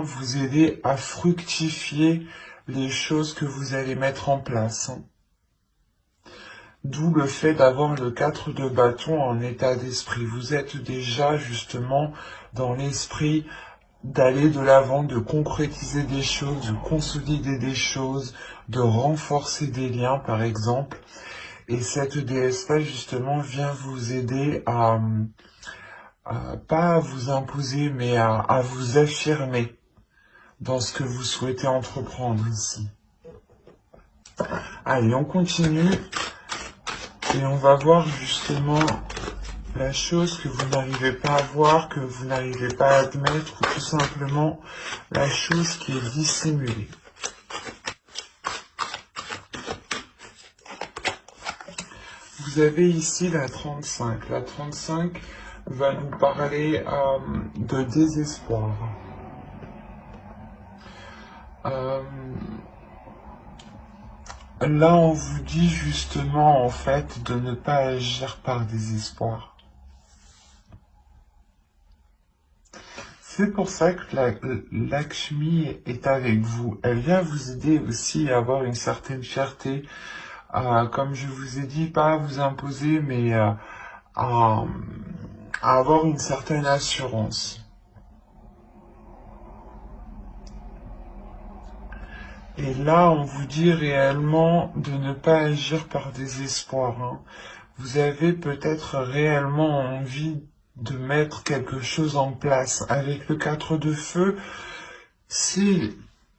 vous aider à fructifier les choses que vous allez mettre en place. D'où le fait d'avoir le 4 de bâton en état d'esprit. Vous êtes déjà justement dans l'esprit d'aller de l'avant, de concrétiser des choses, de consolider des choses, de renforcer des liens par exemple. Et cette déesse-là justement vient vous aider pas à vous imposer, mais à vous affirmer dans ce que vous souhaitez entreprendre ici. Allez, on continue et on va voir justement la chose que vous n'arrivez pas à voir, que vous n'arrivez pas à admettre, ou tout simplement la chose qui est dissimulée. Vous avez ici la 35. La 35 va nous parler de désespoir. Là, on vous dit justement, en fait, de ne pas agir par désespoir. C'est pour ça que Lakshmi est avec vous. Elle vient vous aider aussi à avoir une certaine fierté, comme je vous ai dit, pas à vous imposer, mais à avoir une certaine assurance. Et là, on vous dit réellement de ne pas agir par désespoir. Hein. Vous avez peut-être réellement envie de mettre quelque chose en place. Avec le 4 de feu, c'est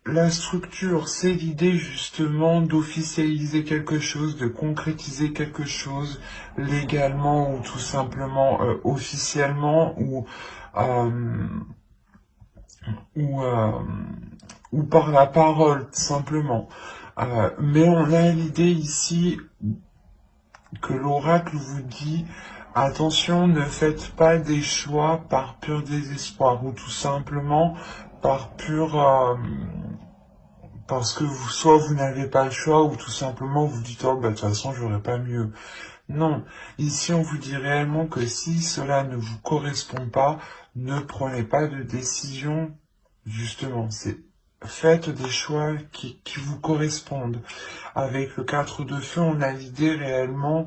la structure, c'est l'idée justement d'officialiser quelque chose, de concrétiser quelque chose légalement ou tout simplement officiellement ou, euh, ou par la parole simplement. Mais on a l'idée ici que l'oracle vous dit attention, ne faites pas des choix par pur désespoir ou tout simplement par pur parce que soit vous n'avez pas le choix ou tout simplement vous dites oh bah de toute façon j'aurais pas mieux. Non, ici on vous dit réellement que si cela ne vous correspond pas, ne prenez pas de décision. Justement, c'est faites des choix qui vous correspondent. Avec le 4 de feu, on a l'idée réellement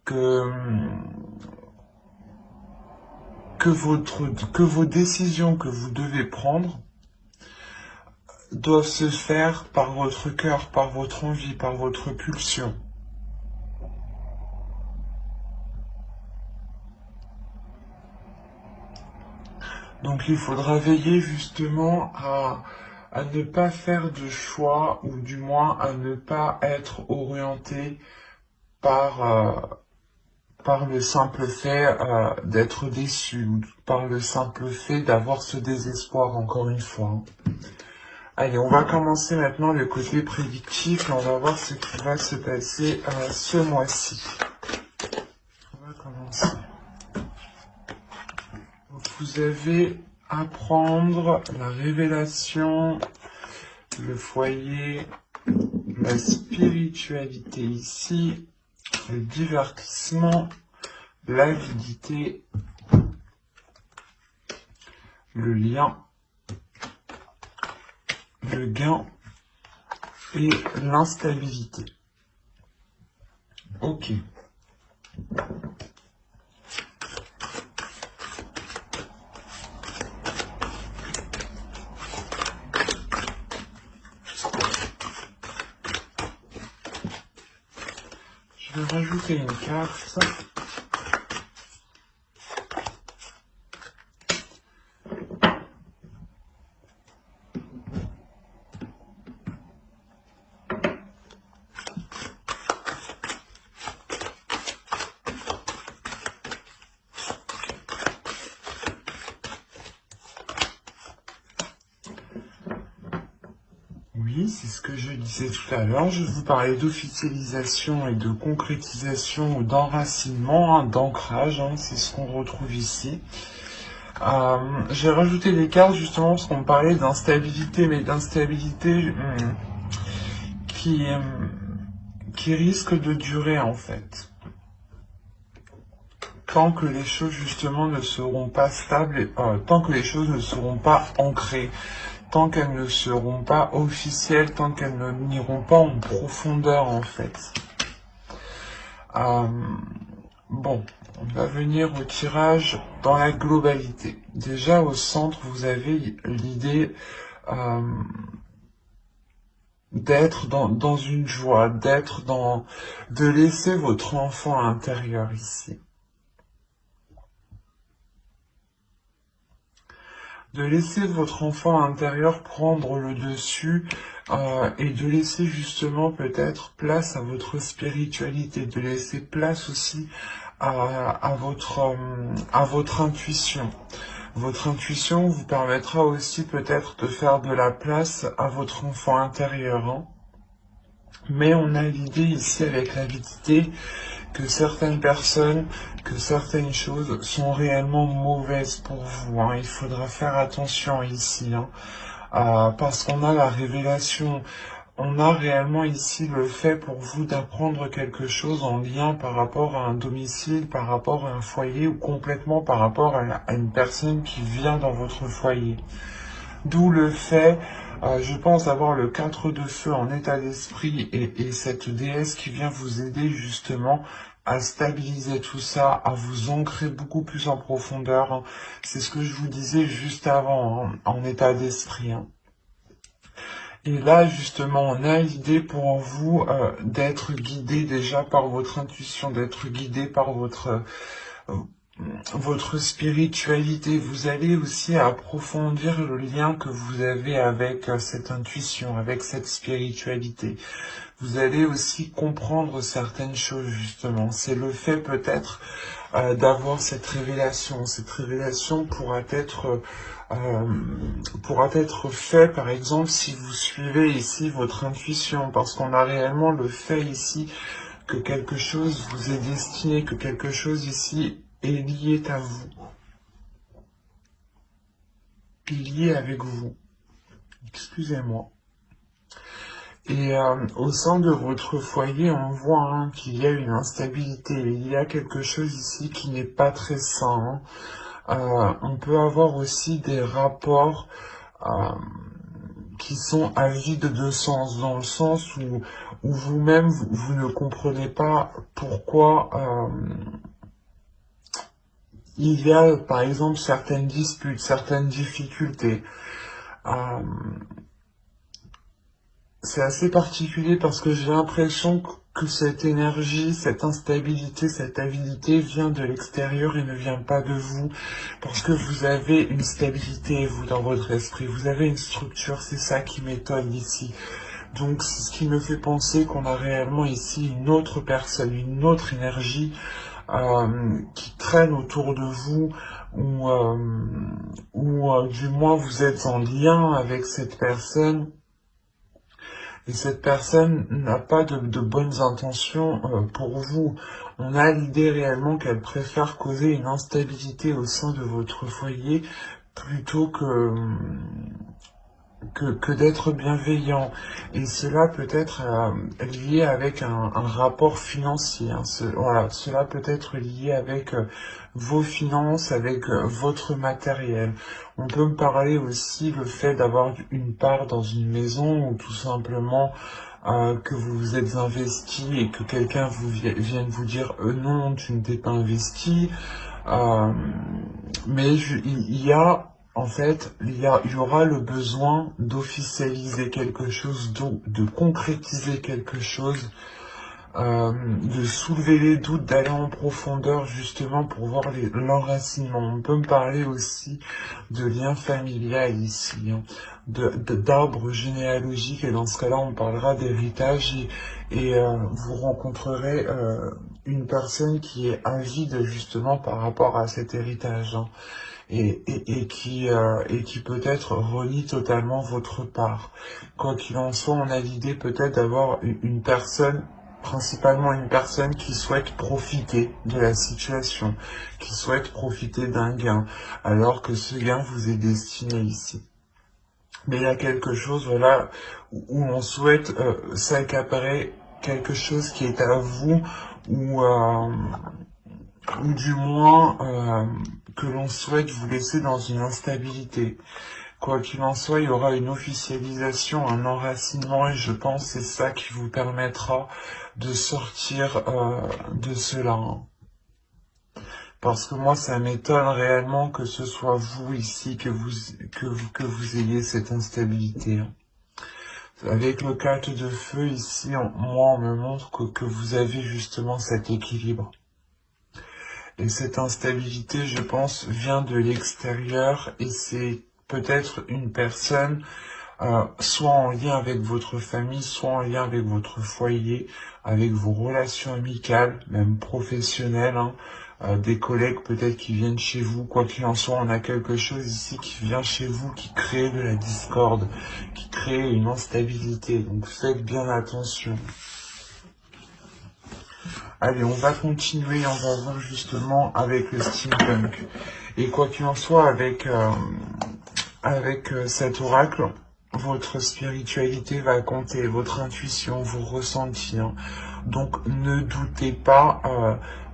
que vos décisions que vous devez prendre doivent se faire par votre cœur, par votre envie, par votre pulsion. Donc il faudra veiller justement à ne pas faire de choix, ou du moins à ne pas être orienté par le simple fait d'être déçu, ou par le simple fait d'avoir ce désespoir, encore une fois. Allez, on va commencer maintenant le côté prédictif et on va voir ce qui va se passer ce mois-ci. On va commencer. Vous avez à prendre la révélation, le foyer, la spiritualité ici, le divertissement, l'avidité, le lien, le gain et l'instabilité. Ok. Je vais rajouter une carte. Oui, c'est ce que je disais tout à l'heure. Je vous parlais d'officialisation et de concrétisation ou d'enracinement, hein, d'ancrage. Hein, c'est ce qu'on retrouve ici. J'ai rajouté des cartes justement parce qu'on parlait d'instabilité, mais d'instabilité qui risque de durer en fait. Tant que les choses justement ne seront pas stables, tant que les choses ne seront pas ancrées. tant qu'elles ne seront pas officielles, tant qu'elles n'iront pas en profondeur en fait. Bon, on va venir au tirage dans la globalité. Déjà au centre, vous avez l'idée d'être dans une joie, de laisser votre enfant intérieur ici. De laisser votre enfant intérieur prendre le dessus et de laisser justement peut-être place à votre spiritualité, de laisser place aussi à votre intuition. Votre intuition vous permettra aussi peut-être de faire de la place à votre enfant intérieur. Hein. Mais on a l'idée ici avec l'avidité que certaines personnes, que certaines choses sont réellement mauvaises pour vous. Hein. Il faudra faire attention ici, hein. Parce qu'on a la révélation. On a réellement ici le fait pour vous d'apprendre quelque chose en lien par rapport à un domicile, par rapport à un foyer ou complètement par rapport à une personne qui vient dans votre foyer. D'où le fait, je pense, d'avoir le 4 de feu en état d'esprit et cette déesse qui vient vous aider justement à stabiliser tout ça, à vous ancrer beaucoup plus en profondeur. Hein. C'est ce que je vous disais juste avant, hein, en état d'esprit. Hein. Et là, justement, on a l'idée pour vous d'être guidé déjà par votre intuition, d'être guidé par votre spiritualité. Vous allez aussi approfondir le lien que vous avez avec cette intuition, avec cette spiritualité. Vous allez aussi comprendre certaines choses, justement. C'est le fait peut-être d'avoir cette révélation. Cette révélation pourra être fait, par exemple, si vous suivez ici votre intuition, parce qu'on a réellement le fait ici que quelque chose vous est destiné, que quelque chose ici est lié à vous, lié avec vous. Excusez-moi. Et au sein de votre foyer, on voit hein, qu'il y a une instabilité, il y a quelque chose ici qui n'est pas très sain. Hein. On peut avoir aussi des rapports qui sont à vide de sens, dans le sens où vous-même, vous ne comprenez pas pourquoi il y a, par exemple, certaines disputes, certaines difficultés. C'est assez particulier parce que j'ai l'impression que cette énergie, cette instabilité, cette avidité vient de l'extérieur et ne vient pas de vous. Parce que vous avez une stabilité, vous, dans votre esprit. Vous avez une structure, c'est ça qui m'étonne ici. Donc, c'est ce qui me fait penser qu'on a réellement ici une autre personne, une autre énergie qui traîne autour de vous ou du moins vous êtes en lien avec cette personne. Et cette personne n'a pas de bonnes intentions pour vous. On a l'idée réellement qu'elle préfère causer une instabilité au sein de votre foyer plutôt que d'être bienveillant. Et cela peut être lié avec un rapport financier. Hein. Voilà, cela peut être lié avec vos finances, avec votre matériel. On peut me parler aussi le fait d'avoir une part dans une maison ou tout simplement que vous vous êtes investi et que quelqu'un vienne vous dire non, tu ne t'es pas investi. Mais il y a en fait, il y aura le besoin d'officialiser quelque chose, de concrétiser quelque chose, de soulever les doutes, d'aller en profondeur justement pour voir l'enracinement. On peut me parler aussi de lien familial ici, hein, d'arbre généalogique et dans ce cas-là on parlera d'héritage et vous rencontrerez une personne qui est avide justement par rapport à cet héritage. Hein. Et qui peut-être renie totalement votre part. Quoi qu'il en soit, on a l'idée peut-être d'avoir une personne, principalement une personne qui souhaite profiter de la situation, qui souhaite profiter d'un gain, alors que ce gain vous est destiné ici. Mais il y a quelque chose, voilà, où on souhaite s'accaparer quelque chose qui est à vous, ou du moins que l'on souhaite vous laisser dans une instabilité. Quoi qu'il en soit, il y aura une officialisation, un enracinement, et je pense que c'est ça qui vous permettra de sortir de cela. Hein. Parce que moi, ça m'étonne réellement que ce soit vous ici, que vous ayez cette instabilité. Hein. Avec le 4 de feu ici, moi, on me montre que vous avez justement cet équilibre. Et cette instabilité, je pense, vient de l'extérieur, et c'est peut-être une personne soit en lien avec votre famille, soit en lien avec votre foyer, avec vos relations amicales, même professionnelles, hein, des collègues peut-être qui viennent chez vous. Quoi qu'il en soit, on a quelque chose ici qui vient chez vous, qui crée de la discorde, qui crée une instabilité. Donc faites bien attention. Allez, on va continuer, on va voir justement avec le steampunk. Et quoi qu'il en soit, avec cet oracle, votre spiritualité va compter, votre intuition, vos ressentis. Hein. Donc ne doutez pas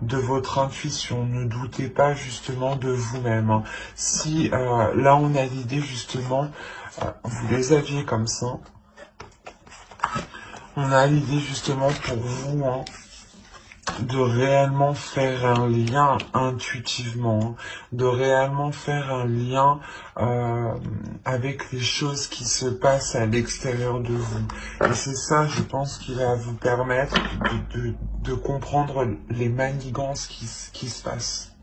de votre intuition, ne doutez pas justement de vous-même. Hein. Si là on a l'idée justement, vous les aviez comme ça, on a l'idée justement pour vous, hein, de réellement faire un lien intuitivement, hein, de réellement faire un lien avec les choses qui se passent à l'extérieur de vous. Et c'est ça, je pense, qui va vous permettre de comprendre les manigances qui se passent.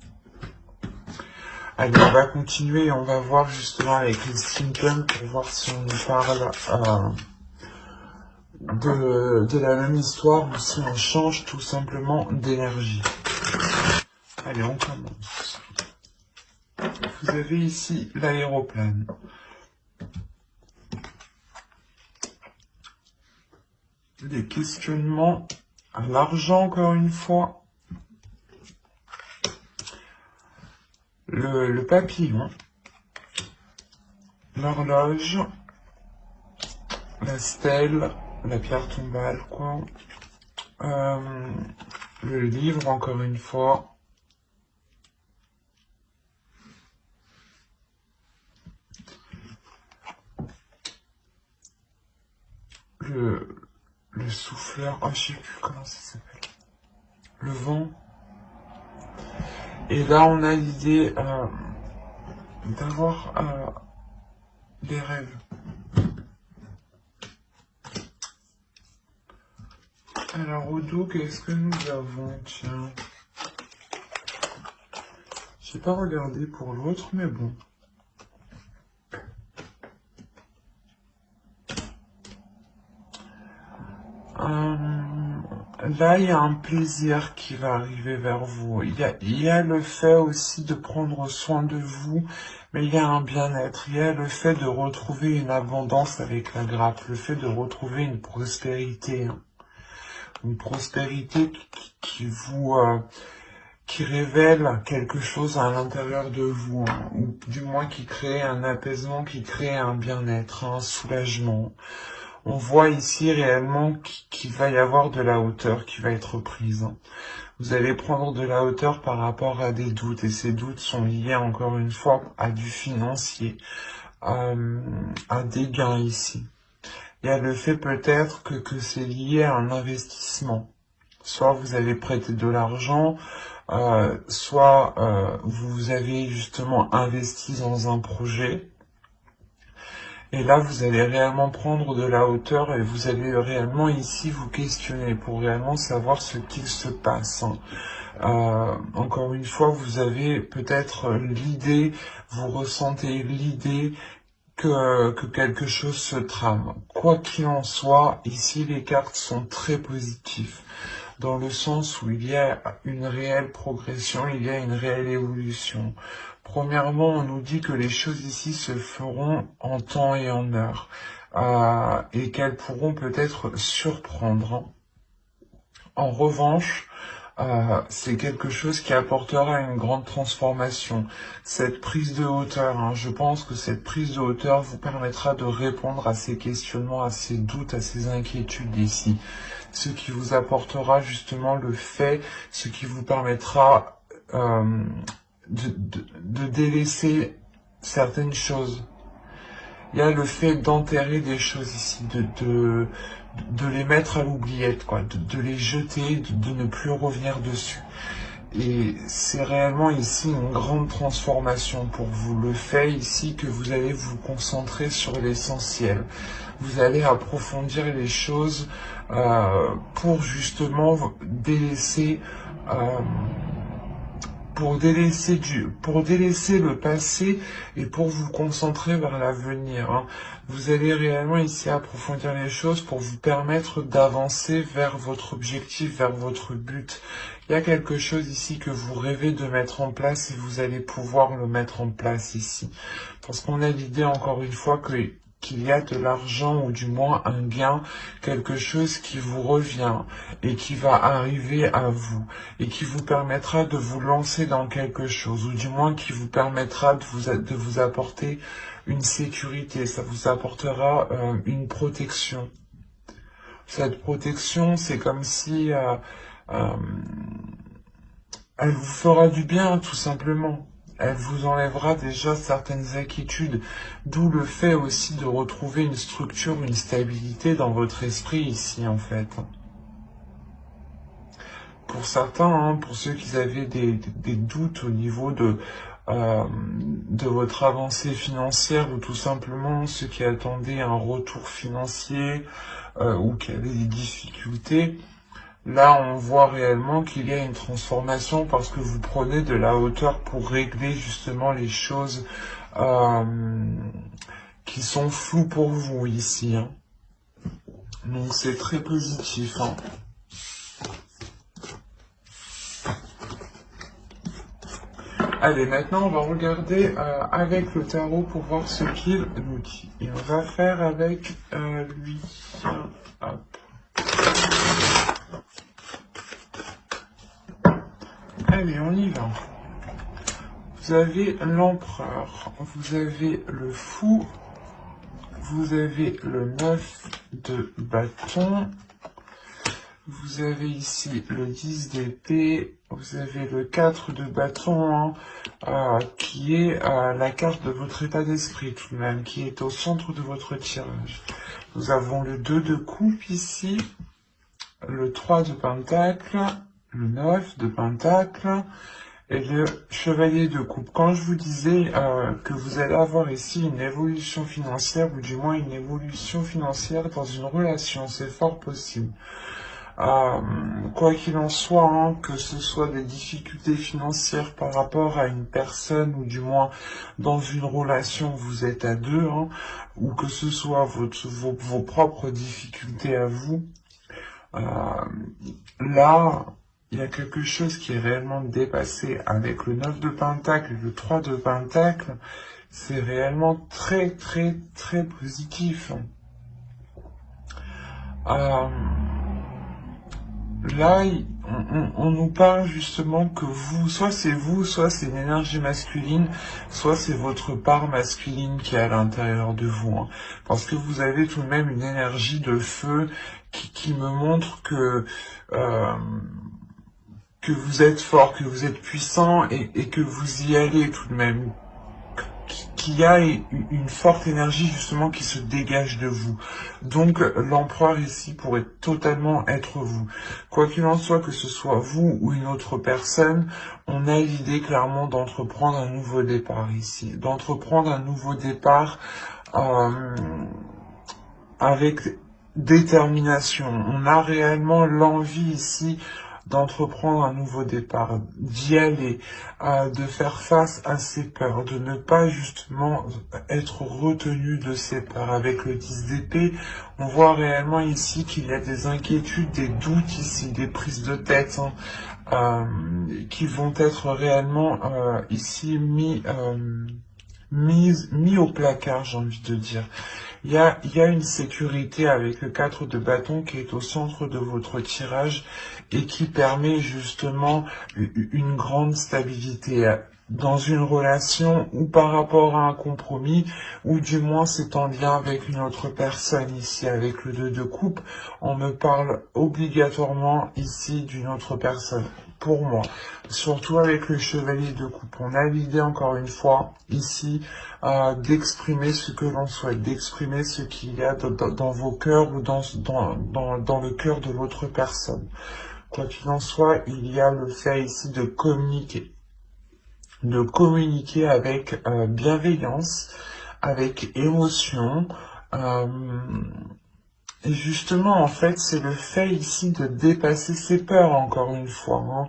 Allez, on va continuer et on va voir justement avec les steampunk pour voir si on nous parle de la même histoire ou si on change tout simplement d'énergie. Allez, on commence. Vous avez ici l'aéroplane. Des questionnements à l'argent encore une fois. Le papillon. L'horloge. La stèle. La pierre tombale, quoi. Le livre, encore une fois. Le souffleur. Oh, je sais plus comment ça s'appelle. Le vent. Et là, on a l'idée d'avoir des rêves. Alors, au dos, qu'est-ce que nous avons? Tiens. J'ai pas regardé pour l'autre, mais bon. Là, il y a un plaisir qui va arriver vers vous. Il y a le fait aussi de prendre soin de vous, mais il y a un bien-être. Il y a le fait de retrouver une abondance avec la grappe, le fait de retrouver une prospérité. Hein. Une prospérité qui révèle quelque chose à l'intérieur de vous, hein, ou du moins qui crée un apaisement, qui crée un bien-être, un soulagement. On voit ici réellement qu'il va y avoir de la hauteur qui va être prise. Hein. Vous allez prendre de la hauteur par rapport à des doutes, et ces doutes sont liés encore une fois à du financier, à des gains ici. Il y a le fait peut-être que c'est lié à un investissement. Soit vous avez prêté de l'argent, soit vous avez justement investi dans un projet. Et là, vous allez réellement prendre de la hauteur et vous allez réellement ici vous questionner pour réellement savoir ce qu'il se passe. Encore une fois, vous avez peut-être l'idée, vous ressentez l'idée que quelque chose se trame. Quoi qu'il en soit, ici les cartes sont très positives, dans le sens où il y a une réelle progression, il y a une réelle évolution. Premièrement, on nous dit que les choses ici se feront en temps et en heure, et qu'elles pourront peut-être surprendre. Hein. En revanche, c'est quelque chose qui apportera une grande transformation. Cette prise de hauteur, hein, je pense que cette prise de hauteur vous permettra de répondre à ces questionnements, à ces doutes, à ces inquiétudes ici. Ce qui vous apportera justement le fait, ce qui vous permettra de délaisser certaines choses. il y a le fait d'enterrer des choses ici, de les mettre à l'oubliette, quoi, de les jeter, de ne plus revenir dessus. Et c'est réellement ici une grande transformation pour vous. Le fait ici que vous allez vous concentrer sur l'essentiel. Vous allez approfondir les choses pour justement délaisser pour délaisser le passé et pour vous concentrer vers l'avenir. Hein. Vous allez réellement ici approfondir les choses pour vous permettre d'avancer vers votre objectif, vers votre but. Il y a quelque chose ici que vous rêvez de mettre en place et vous allez pouvoir le mettre en place ici. Parce qu'on a l'idée encore une fois qu'il y a de l'argent ou du moins un gain, quelque chose qui vous revient et qui va arriver à vous et qui vous permettra de vous lancer dans quelque chose ou du moins qui vous permettra de vous apporter une sécurité, ça vous apportera une protection. Cette protection, c'est comme si elle vous fera du bien tout simplement. Elle vous enlèvera déjà certaines inquiétudes, d'où le fait aussi de retrouver une structure, une stabilité dans votre esprit ici en fait. Pour certains, hein, pour ceux qui avaient des doutes au niveau de votre avancée financière ou tout simplement ceux qui attendaient un retour financier ou qui avaient des difficultés, là, on voit réellement qu'il y a une transformation parce que vous prenez de la hauteur pour régler justement les choses qui sont floues pour vous ici. Hein. Donc c'est très positif. Hein. Allez, maintenant on va regarder avec le tarot pour voir ce qu'il nous dit. Et on va faire avec lui. Hop. Allez, on y va. Vous avez l'empereur, vous avez le fou, vous avez le 9 de bâton, vous avez ici le 10 d'épée, vous avez le 4 de bâton, hein, qui est la carte de votre état d'esprit tout de même, qui est au centre de votre tirage. Nous avons le 2 de coupe ici, le 3 de pentacle, le 9 de pentacle et le chevalier de coupe. Quand je vous disais que vous allez avoir ici une évolution financière, ou du moins une évolution financière dans une relation, c'est fort possible. Quoi qu'il en soit, hein, que ce soit des difficultés financières par rapport à une personne, ou du moins dans une relation où vous êtes à deux, hein, ou que ce soit vos propres difficultés à vous, là, il y a quelque chose qui est réellement dépassé avec le 9 de pentacle et le 3 de pentacle. C'est réellement très, très, très positif. Là, on nous parle justement que vous, soit c'est une énergie masculine, soit c'est votre part masculine qui est à l'intérieur de vous. Hein. Parce que vous avez tout de même une énergie de feu qui me montre que vous êtes fort, que vous êtes puissant et que vous y allez tout de même. Qu'il y a une forte énergie justement qui se dégage de vous. Donc l'empereur ici pourrait totalement être vous. Quoi qu'il en soit, que ce soit vous ou une autre personne, on a l'idée clairement d'entreprendre un nouveau départ ici. D'entreprendre un nouveau départ avec détermination. On a réellement l'envie ici d'entreprendre un nouveau départ, d'y aller, de faire face à ses peurs, de ne pas justement être retenu de ses peurs. Avec le 10 d'épée, on voit réellement ici qu'il y a des inquiétudes, des doutes ici, des prises de tête, hein, qui vont être réellement ici mis au placard, j'ai envie de dire. Il y a une sécurité avec le 4 de bâton qui est au centre de votre tirage et qui permet justement une grande stabilité dans une relation ou par rapport à un compromis, ou du moins c'est en lien avec une autre personne ici. Avec le 2 de coupe, on me parle obligatoirement ici d'une autre personne. pour moi. Surtout avec le chevalier de coupe. On a l'idée, encore une fois, ici, d'exprimer ce que l'on souhaite, d'exprimer ce qu'il y a dans vos cœurs ou dans le cœur de l'autre personne. Quoi qu'il en soit, il y a le fait ici de communiquer avec bienveillance, avec émotion. Et justement, en fait, c'est le fait ici de dépasser ses peurs, encore une fois.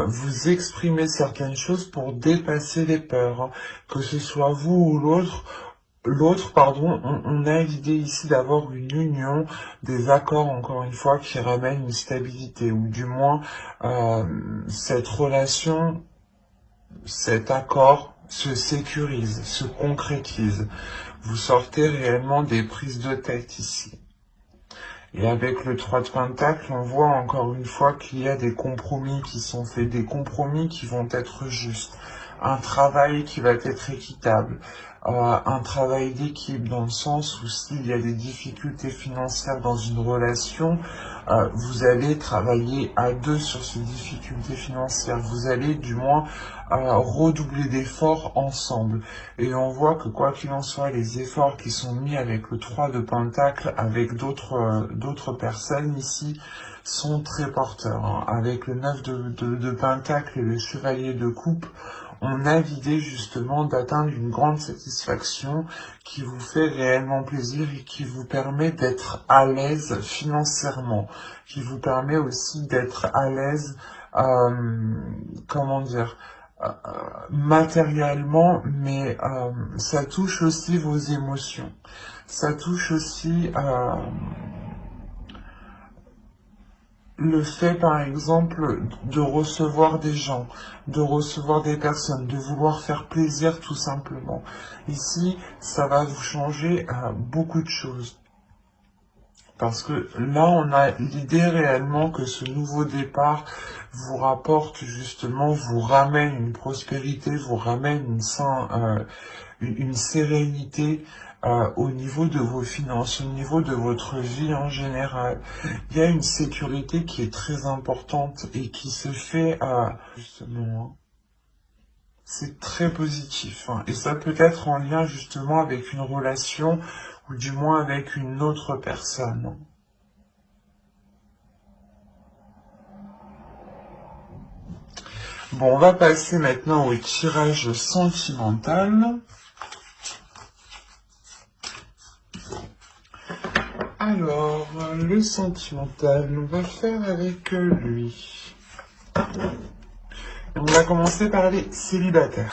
Vous exprimez certaines choses pour dépasser les peurs. Que ce soit vous ou on a l'idée ici d'avoir une union, des accords, encore une fois, qui ramènent une stabilité, ou du moins, cette relation, cet accord se sécurise, se concrétise. Vous sortez réellement des prises de tête ici. Et avec le 3 de Pentacle, on voit encore une fois qu'il y a des compromis qui sont faits, des compromis qui vont être justes, un travail qui va être équitable, un travail d'équipe dans le sens où s'il y a des difficultés financières dans une relation, vous allez travailler à deux sur ces difficultés financières. Vous allez du moins redoubler d'efforts ensemble. Et on voit que quoi qu'il en soit, les efforts qui sont mis avec le 3 de Pentacle, avec d'autres personnes ici, sont très porteurs. Avec le 9 de Pentacle et le Chevalier de Coupe, on a l'idée justement d'atteindre une grande satisfaction qui vous fait réellement plaisir et qui vous permet d'être à l'aise financièrement, qui vous permet aussi d'être à l'aise, comment dire, matériellement, mais ça touche aussi vos émotions. Ça touche aussi le fait, par exemple, de recevoir des gens, de recevoir des personnes, de vouloir faire plaisir tout simplement. Ici, ça va vous changer beaucoup de choses. Parce que là, on a l'idée réellement que ce nouveau départ vous rapporte justement, vous ramène une prospérité, vous ramène une sérénité au niveau de vos finances, au niveau de votre vie en général. Il y a une sécurité qui est très importante et qui se fait justement. C'est très positif, et ça peut être en lien justement avec une relation ou du moins avec une autre personne. Bon, on va passer maintenant au tirage sentimental. Alors, le sentimental, on va faire avec lui. On va commencer par les célibataires.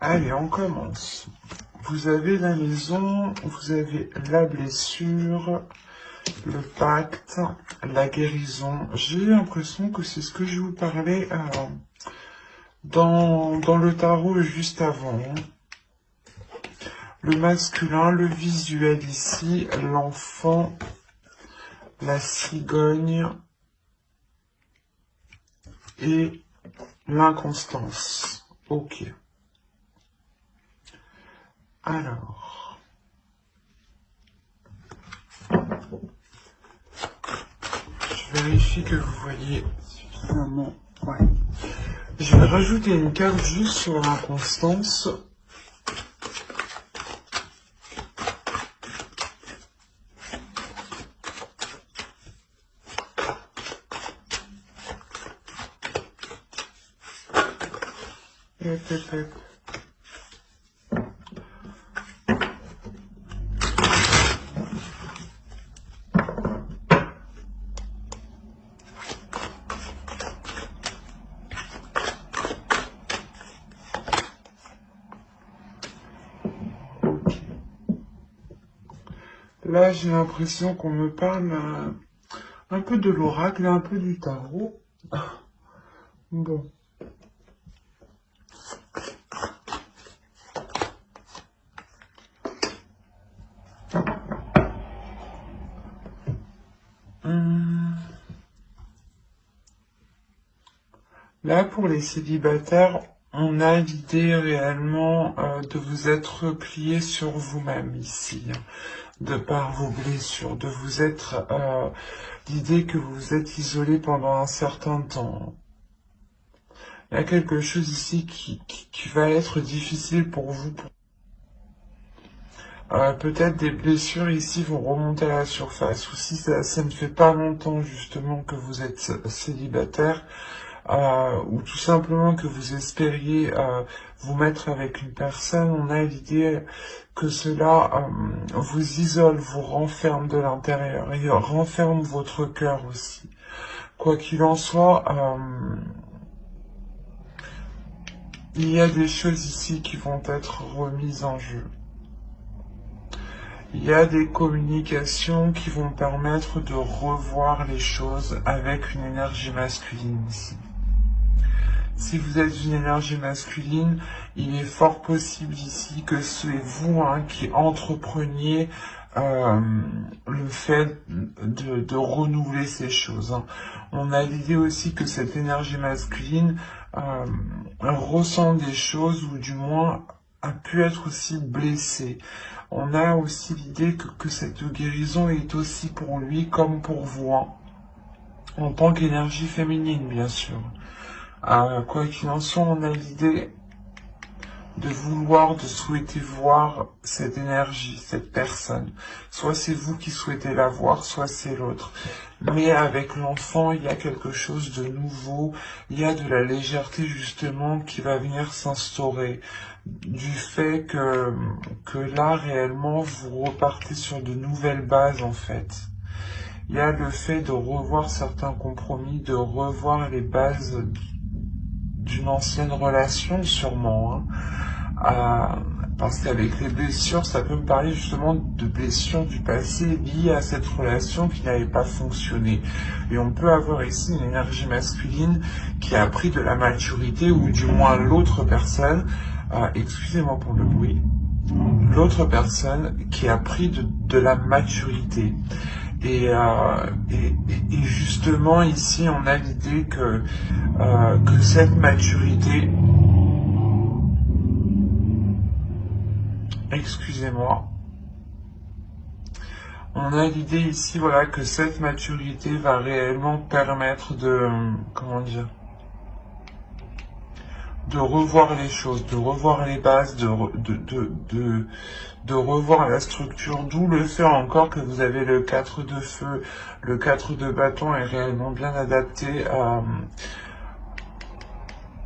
Allez, on commence. Vous avez la maison, vous avez la blessure, le pacte, la guérison. J'ai l'impression que c'est ce que je vous parlais dans le tarot juste avant. Le masculin, le visuel ici, l'enfant, la cigogne et l'inconstance. Ok. Alors. Je vérifie que vous voyez suffisamment. Ouais. Je vais rajouter une carte juste sur l'inconstance. Là, j'ai l'impression qu'on me parle un peu de l'oracle et un peu du tarot. Bon. Là, pour les célibataires, on a l'idée réellement de vous être replié sur vous-même ici, hein, de par vos blessures, de vous être l'idée que vous vous êtes isolé pendant un certain temps. Il y a quelque chose ici qui va être difficile pour vous. Peut-être des blessures ici vont remonter à la surface, ou si ça ne fait pas longtemps justement que vous êtes célibataire, ou tout simplement que vous espériez vous mettre avec une personne, on a l'idée que cela vous isole, vous renferme de l'intérieur, et renferme votre cœur aussi. Quoi qu'il en soit, il y a des choses ici qui vont être remises en jeu. Il y a des communications qui vont permettre de revoir les choses avec une énergie masculine ici. Si vous êtes une énergie masculine, il est fort possible ici que c'est vous qui entrepreniez le fait de renouveler ces choses. On a l'idée aussi que cette énergie masculine ressent des choses, ou du moins a pu être aussi blessée. On a aussi l'idée que cette guérison est aussi pour lui comme pour vous, en tant qu'énergie féminine, bien sûr. Quoi qu'il en soit, on a l'idée de vouloir, de souhaiter voir cette énergie, cette personne. Soit c'est vous qui souhaitez la voir, soit c'est l'autre. Mais avec l'enfant, il y a quelque chose de nouveau, il y a de la légèreté justement qui va venir s'instaurer. Du fait que là, réellement, vous repartez sur de nouvelles bases en fait. Il y a le fait de revoir certains compromis, de revoir les bases d'une ancienne relation sûrement, parce qu'avec les blessures, ça peut me parler justement de blessures du passé liées à cette relation qui n'avait pas fonctionné. Et on peut avoir ici une énergie masculine qui a pris de la maturité, ou du moins l'autre personne, excusez-moi pour le bruit, l'autre personne qui a pris de la maturité. Et justement ici, on a l'idée que cette maturité, excusez-moi, on a l'idée ici, voilà, que cette maturité va réellement permettre de, comment dire, de revoir les choses, de revoir les bases, de revoir la structure, d'où le fait encore que vous avez le 4 de feu. Le 4 de bâton est réellement bien adapté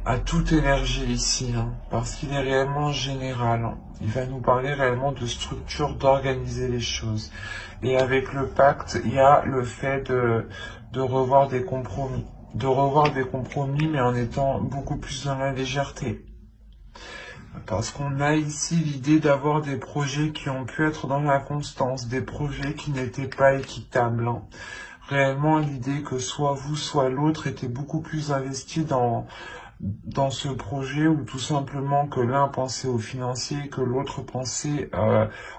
à toute énergie ici, parce qu'il est réellement général. Il va nous parler réellement de structure, d'organiser les choses. Et avec le pacte, il y a le fait de revoir des compromis. De revoir des compromis, mais en étant beaucoup plus dans la légèreté. Parce qu'on a ici l'idée d'avoir des projets qui ont pu être dans la constance, des projets qui n'étaient pas équitables. Réellement, l'idée que soit vous, soit l'autre était beaucoup plus investi dans ce projet, ou tout simplement que l'un pensait au financier et que l'autre pensait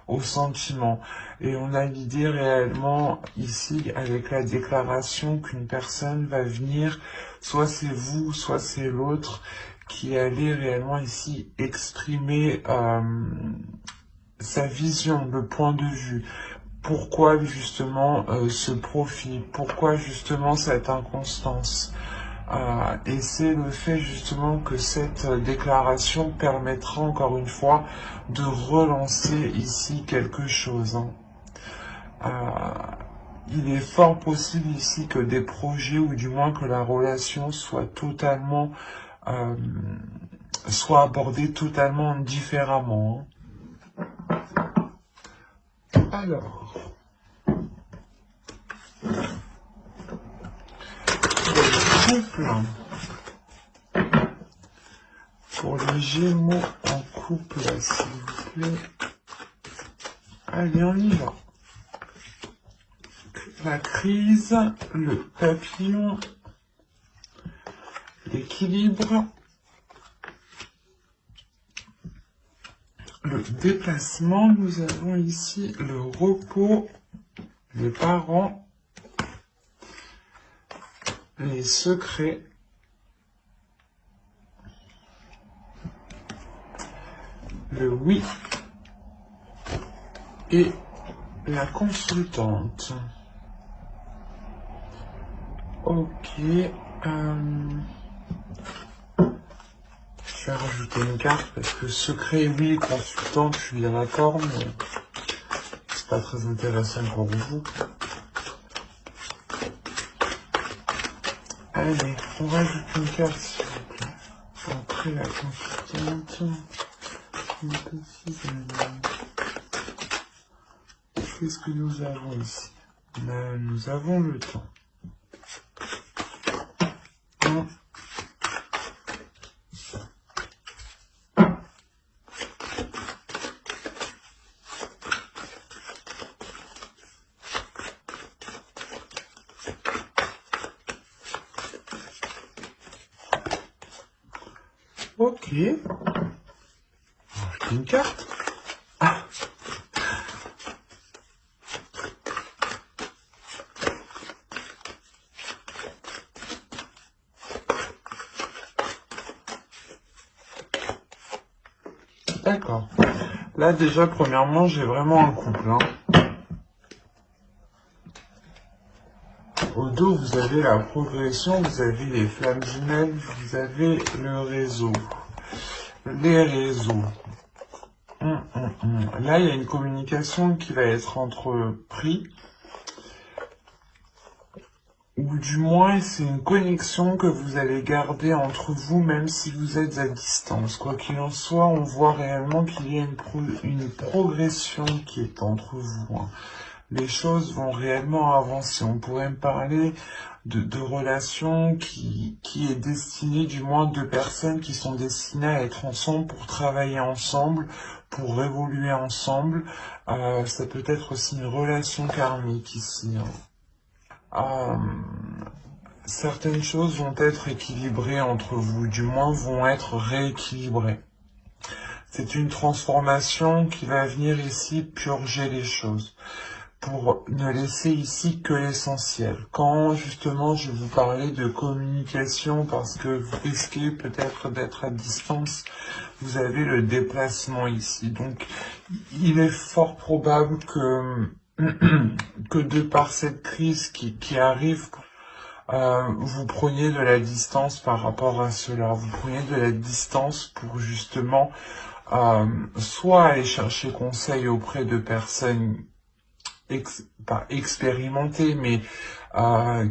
au sentiment. Et on a l'idée réellement ici avec la déclaration qu'une personne va venir, soit c'est vous, soit c'est l'autre, qui allait réellement ici exprimer sa vision, le point de vue. Pourquoi justement ce profil, pourquoi justement cette inconstance. Et c'est le fait justement que cette déclaration permettra encore une fois de relancer ici quelque chose. Il est fort possible ici que des projets, ou du moins que la relation soit totalement, soit abordée totalement différemment. Alors, pour les Gémeaux en couple, s'il vous plaît. Allez, on y va. La crise, le papillon, l'équilibre, le déplacement. Nous avons ici le repos, les parents, les secrets, le oui et la consultante. Ok. Je vais rajouter une carte parce que secret, oui, consultante, je suis bien d'accord, mais c'est pas très intéressant pour vous. Allez, on rajoute une carte, s'il vous plaît. Après la consultante, une petite... Qu'est-ce que nous avons ici? Nous avons le temps. Ok. Une carte. Ah. D'accord. Là, déjà, premièrement, j'ai vraiment un couple. Au dos, vous avez la progression, vous avez les flammes jumelles, vous avez le réseau. Les réseaux. Là, il y a une communication qui va être entreprise. Ou du moins, c'est une connexion que vous allez garder entre vous, même si vous êtes à distance. Quoi qu'il en soit, on voit réellement qu'il y a une progression qui est entre vous. Les choses vont réellement avancer. On pourrait me parler de relations qui est destinée, du moins deux personnes qui sont destinées à être ensemble pour travailler ensemble, pour évoluer ensemble. Ça peut être aussi une relation karmique ici. Certaines choses vont être équilibrées entre vous, du moins vont être rééquilibrées. C'est une transformation qui va venir ici purger les choses, pour ne laisser ici que l'essentiel. Quand justement je vous parlais de communication, parce que vous risquez peut-être d'être à distance, vous avez le déplacement ici. Donc il est fort probable que de par cette crise qui arrive, vous preniez de la distance par rapport à cela. Vous preniez de la distance pour justement soit aller chercher conseil auprès de personnes pas expérimentées, mais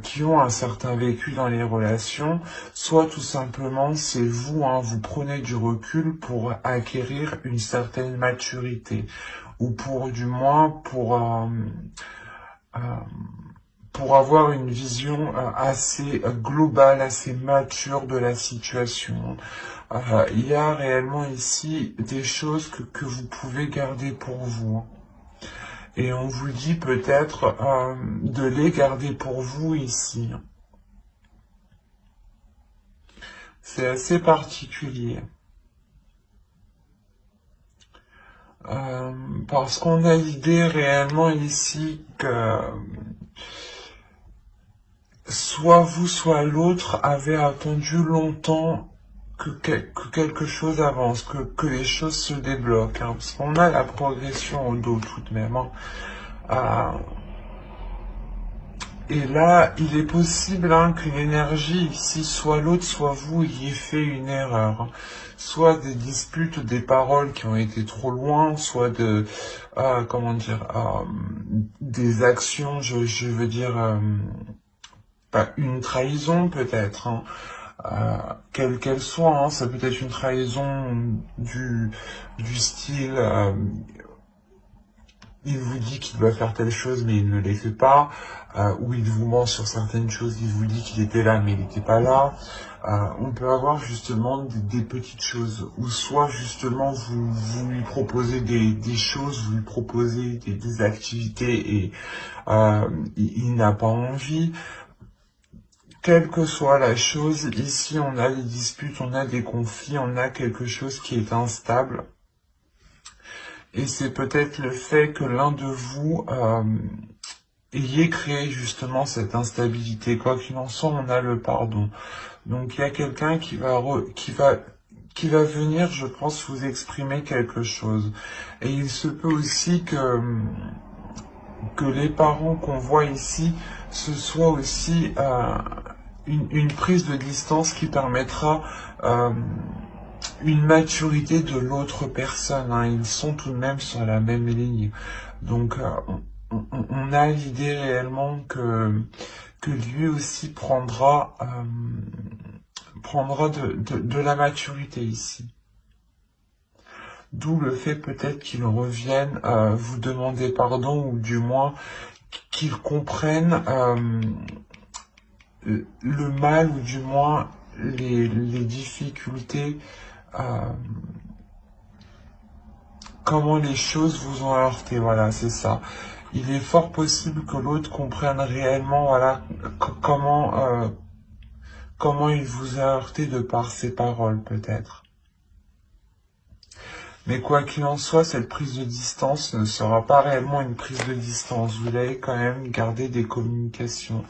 qui ont un certain vécu dans les relations, soit tout simplement c'est vous, vous prenez du recul pour acquérir une certaine maturité, ou pour du moins pour avoir une vision assez globale, assez mature de la situation. Il y a réellement ici des choses que vous pouvez garder pour vous. Et on vous dit peut-être de les garder pour vous ici. C'est assez particulier. Parce qu'on a l'idée réellement ici que soit vous, soit l'autre avait attendu longtemps que quelque chose avance, que les choses se débloquent. Parce qu'on a la progression au dos tout de même. Et là, il est possible qu'une énergie ici, soit l'autre, soit vous, y ait fait une erreur. Soit des disputes, des paroles qui ont été trop loin, soit des actions, je veux dire, une trahison peut-être, quelle qu'elle soit, ça peut être une trahison du style, il vous dit qu'il doit faire telle chose mais il ne les fait pas, ou il vous ment sur certaines choses, il vous dit qu'il était là mais il n'était pas là. On peut avoir justement des petites choses, ou soit justement vous lui proposez des choses, vous lui proposez des activités et il n'a pas envie. Quelle que soit la chose, ici on a des disputes, on a des conflits, on a quelque chose qui est instable. Et c'est peut-être le fait que l'un de vous ayez créé justement cette instabilité. Quoi qu'il en soit, on a le pardon. Donc il y a quelqu'un qui va qui va venir, je pense, vous exprimer quelque chose. Et il se peut aussi que les parents qu'on voit ici, ce soit aussi une prise de distance qui permettra une maturité de l'autre personne. Hein. Ils sont tout de même sur la même ligne. Donc, on a l'idée réellement que lui aussi prendra de la maturité ici. D'où le fait peut-être qu'il revienne vous demander pardon, ou du moins qu'il comprenne le mal, ou du moins les difficultés, comment les choses vous ont heurté, voilà, c'est ça. Il est fort possible que l'autre comprenne réellement, voilà, comment il vous a heurté de par ses paroles, peut-être. Mais quoi qu'il en soit, cette prise de distance ne sera pas réellement une prise de distance. Vous allez quand même garder des communications.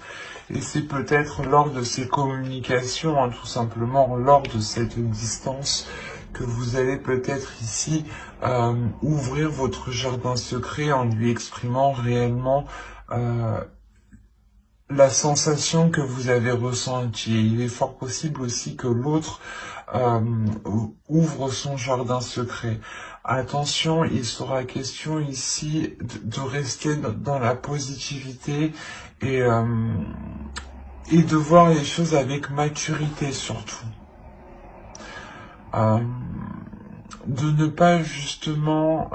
Et c'est peut-être lors de ces communications, hein, tout simplement lors de cette distance, que vous allez peut-être ici ouvrir votre jardin secret en lui exprimant réellement la sensation que vous avez ressentie. Et il est fort possible aussi que l'autre ouvre son jardin secret. Attention, il sera question ici de rester dans la positivité et de voir les choses avec maturité surtout. De ne pas justement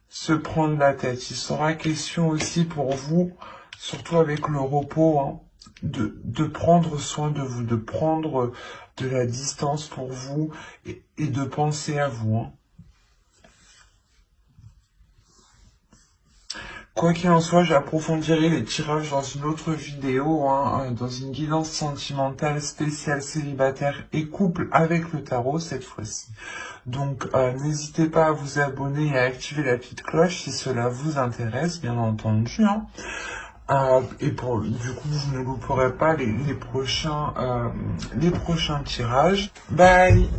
se prendre la tête. Il sera question aussi pour vous, surtout avec le repos, hein, de prendre soin de vous, de prendre de la distance pour vous et de penser à vous. Hein. Quoi qu'il en soit, j'approfondirai les tirages dans une autre vidéo, hein, dans une guidance sentimentale spéciale célibataire et couple avec le tarot cette fois-ci. Donc n'hésitez pas à vous abonner et à activer la petite cloche si cela vous intéresse, bien entendu. Hein. Et du coup, vous ne louperez pas les prochains tirages. Bye!